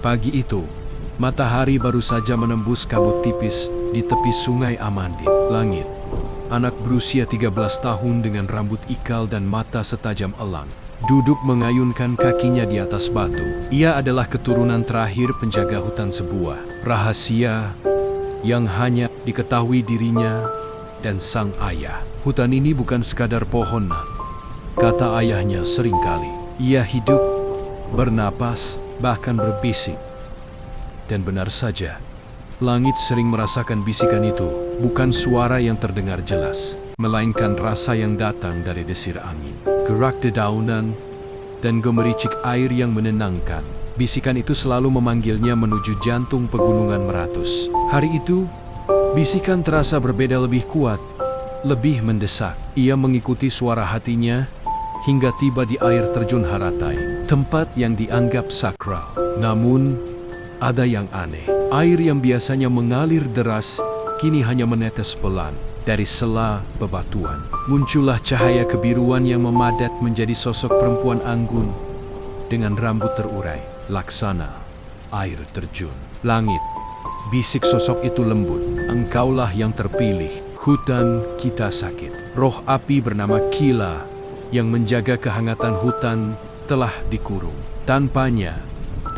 Pagi itu, matahari baru saja menembus kabut tipis di tepi sungai Amandit. Langit, anak berusia 13 tahun dengan rambut ikal dan mata setajam elang, duduk mengayunkan kakinya di atas batu. Ia adalah keturunan terakhir penjaga hutan sebuah rahasia yang hanya diketahui dirinya dan sang ayah. Hutan ini bukan sekadar pohonan, kata ayahnya seringkali. Ia hidup, bernapas, bahkan berbisik. Dan benar saja, langit sering merasakan bisikan itu, bukan suara yang terdengar jelas, melainkan rasa yang datang dari desir angin, gerak dedaunan, dan gemericik air yang menenangkan. Bisikan itu selalu memanggilnya menuju jantung pegunungan Meratus. Hari itu, bisikan terasa berbeda, lebih kuat, lebih mendesak. Ia mengikuti suara hatinya hingga tiba di air terjun Haratai, tempat yang dianggap sakral. Namun, ada yang aneh. Air yang biasanya mengalir deras, kini hanya menetes pelan. Dari sela bebatuan, muncullah cahaya kebiruan yang memadat menjadi sosok perempuan anggun dengan rambut terurai, laksana air terjun. Langit, bisik sosok itu lembut. Engkaulah yang terpilih. Hutan kita sakit. Roh api bernama Kila yang menjaga kehangatan hutan telah dikurung. Tanpanya,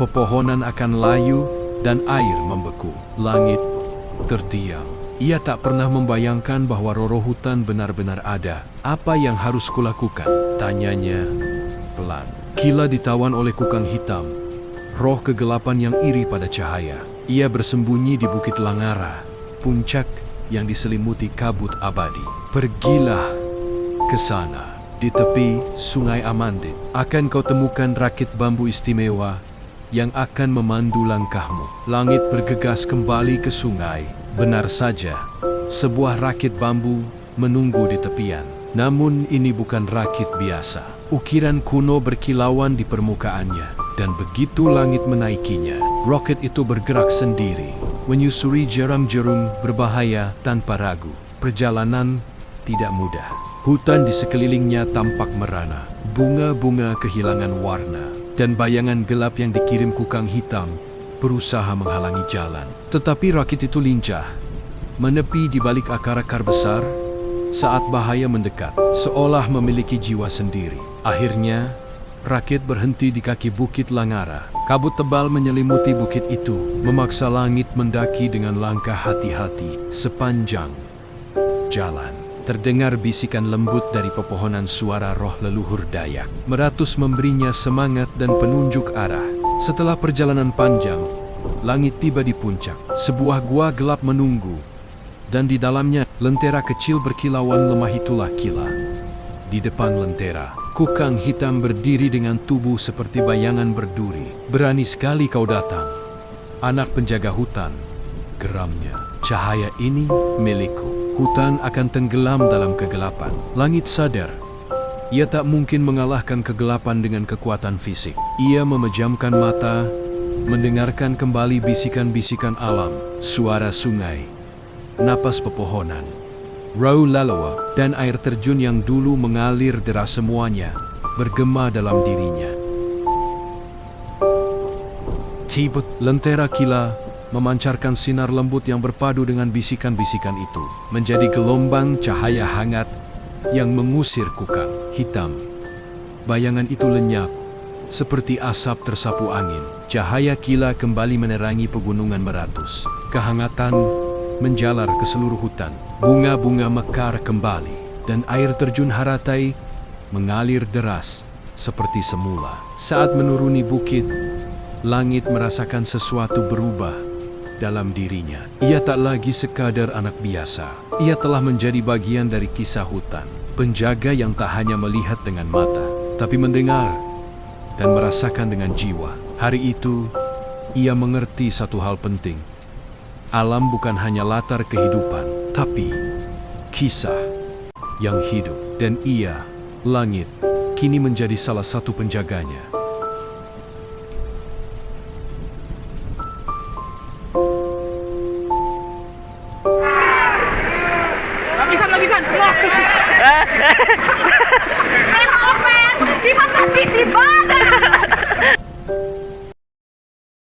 pepohonan akan layu dan air membeku. Langit terdiam. Ia tak pernah membayangkan bahwa roh hutan benar-benar ada. Apa yang harus kulakukan? Tanyanya pelan. Kila ditawan oleh kukang hitam, roh kegelapan yang iri pada cahaya. Ia bersembunyi di Bukit Langara, puncak yang diselimuti kabut abadi. Pergilah ke sana. Di tepi sungai Amandit akan kau temukan rakit bambu istimewa yang akan memandu langkahmu. Langit bergegas kembali ke sungai. Benar saja, sebuah rakit bambu menunggu di tepian. Namun ini bukan rakit biasa. Ukiran kuno berkilauan di permukaannya. Dan begitu langit menaikinya, roket itu bergerak sendiri, menyusuri jarum-jarum berbahaya tanpa ragu. Perjalanan tidak mudah. Hutan di sekelilingnya tampak merana. Bunga-bunga kehilangan warna. Dan bayangan gelap yang dikirim kukang hitam berusaha menghalangi jalan. Tetapi rakit itu lincah, menepi di balik akar-akar besar saat bahaya mendekat, seolah memiliki jiwa sendiri. Akhirnya, rakit berhenti di kaki Bukit Langara. Kabut tebal menyelimuti bukit itu, memaksa langit mendaki dengan langkah hati-hati. Sepanjang jalan, terdengar bisikan lembut dari pepohonan suara roh leluhur Dayak. Meratus memberinya semangat dan penunjuk arah. Setelah perjalanan panjang, langit tiba di puncak. Sebuah gua gelap menunggu, dan di dalamnya lentera kecil berkilauan lemah. Itulah Kila. Di depan lentera, kukang hitam berdiri dengan tubuh seperti bayangan berduri. Berani sekali kau datang, anak penjaga hutan, geramnya. Cahaya ini milikku. Hutan akan tenggelam dalam kegelapan. Langit sadar, ia tak mungkin mengalahkan kegelapan dengan kekuatan fisik. Ia memejamkan mata, mendengarkan kembali bisikan-bisikan alam, suara sungai, napas pepohonan, rau lalawa, dan air terjun yang dulu mengalir deras. Semuanya bergema dalam dirinya. Tiba, lentera Kila memancarkan sinar lembut yang berpadu dengan bisikan-bisikan itu, menjadi gelombang cahaya hangat yang mengusir kukang hitam. Bayangan itu lenyap, seperti asap tersapu angin. Cahaya Kila kembali menerangi pegunungan Meratus. Kehangatan menjalar ke seluruh hutan. Bunga-bunga mekar kembali, dan air terjun Haratai mengalir deras seperti semula. Saat menuruni bukit, langit merasakan sesuatu berubah dalam dirinya. Ia tak lagi sekadar anak biasa. Ia telah menjadi bagian dari kisah hutan. Penjaga yang tak hanya melihat dengan mata, tapi mendengar dan merasakan dengan jiwa. Hari itu, ia mengerti satu hal penting. Alam bukan hanya latar kehidupan, tapi kisah yang hidup. Dan ia, langit, kini menjadi salah satu penjaganya. Lapisan. Di mana? Di mana?